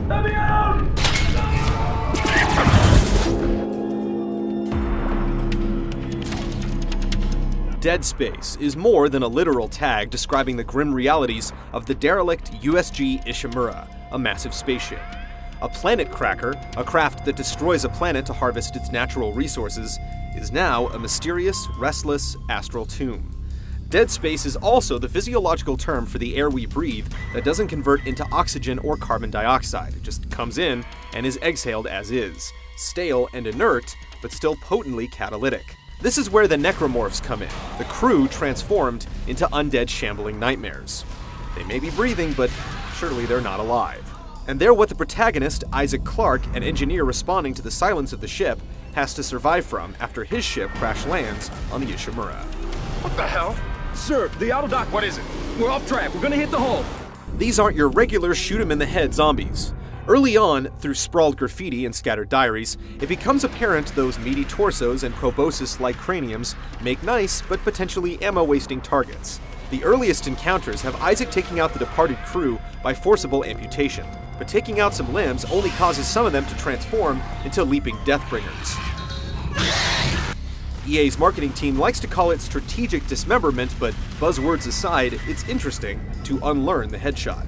Let me out! Dead Space is more than a literal tag describing the grim realities of the derelict USG Ishimura, a massive spaceship. A planet cracker, a craft that destroys a planet to harvest its natural resources, is now a mysterious, restless astral tomb. Dead space is also the physiological term for the air we breathe that doesn't convert into oxygen or carbon dioxide. It just comes in and is exhaled as is, stale and inert, but still potently catalytic. This is where the necromorphs come in, the crew transformed into undead shambling nightmares. They may be breathing, but surely they're not alive. And they're what the protagonist, Isaac Clarke, an engineer responding to the silence of the ship, has to survive from after his ship crash lands on the Ishimura. What the hell? Sir, the auto dock. What is it? We're off track. We're gonna hit the hull. These aren't your regular shoot-'em-in-the-head zombies. Early on, through sprawled graffiti and scattered diaries, it becomes apparent those meaty torsos and proboscis-like craniums make nice but potentially ammo-wasting targets. The earliest encounters have Isaac taking out the departed crew by forcible amputation, but taking out some limbs only causes some of them to transform into leaping Deathbringers. EA's marketing team likes to call it strategic dismemberment, but buzzwords aside, it's interesting to unlearn the headshot.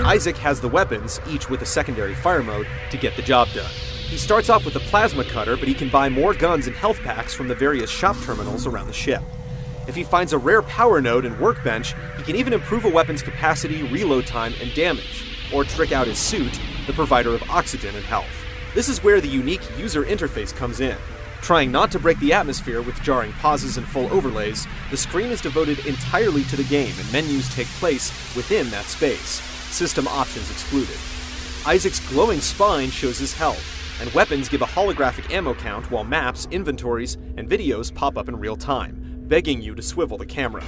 Isaac has the weapons, each with a secondary fire mode, to get the job done. He starts off with a plasma cutter, but he can buy more guns and health packs from the various shop terminals around the ship. If he finds a rare power node and workbench, he can even improve a weapon's capacity, reload time, and damage, or trick out his suit, the provider of oxygen and health. This is where the unique user interface comes in. Trying not to break the atmosphere with jarring pauses and full overlays, the screen is devoted entirely to the game and menus take place within that space. System options excluded. Isaac's glowing spine shows his health, and weapons give a holographic ammo count while maps, inventories, and videos pop up in real time, begging you to swivel the camera.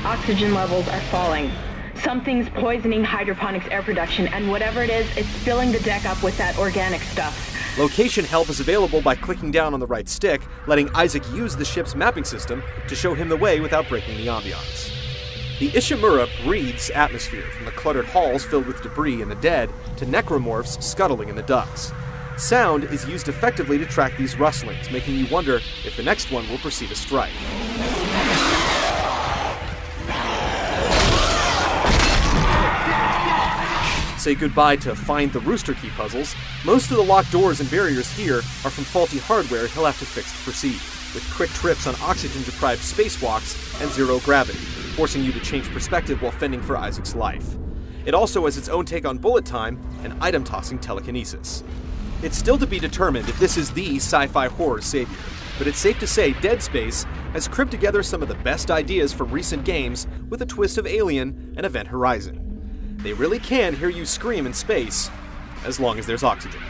Oxygen levels are falling. Something's poisoning hydroponics air production, and whatever it is, it's filling the deck up with that organic stuff. Location help is available by clicking down on the right stick, letting Isaac use the ship's mapping system to show him the way without breaking the ambiance. The Ishimura breathes atmosphere, from the cluttered halls filled with debris and the dead to necromorphs scuttling in the ducts. Sound is used effectively to track these rustlings, making you wonder if the next one will proceed to strike. Say goodbye to find the rooster key puzzles. Most of the locked doors and barriers here are from faulty hardware he'll have to fix to proceed, with quick trips on oxygen-deprived spacewalks and zero gravity, forcing you to change perspective while fending for Isaac's life. It also has its own take on bullet time and item-tossing telekinesis. It's still to be determined if this is the sci-fi horror savior, but it's safe to say Dead Space has cribbed together some of the best ideas from recent games with a twist of Alien and Event Horizon. They really can hear you scream in space, as long as there's oxygen.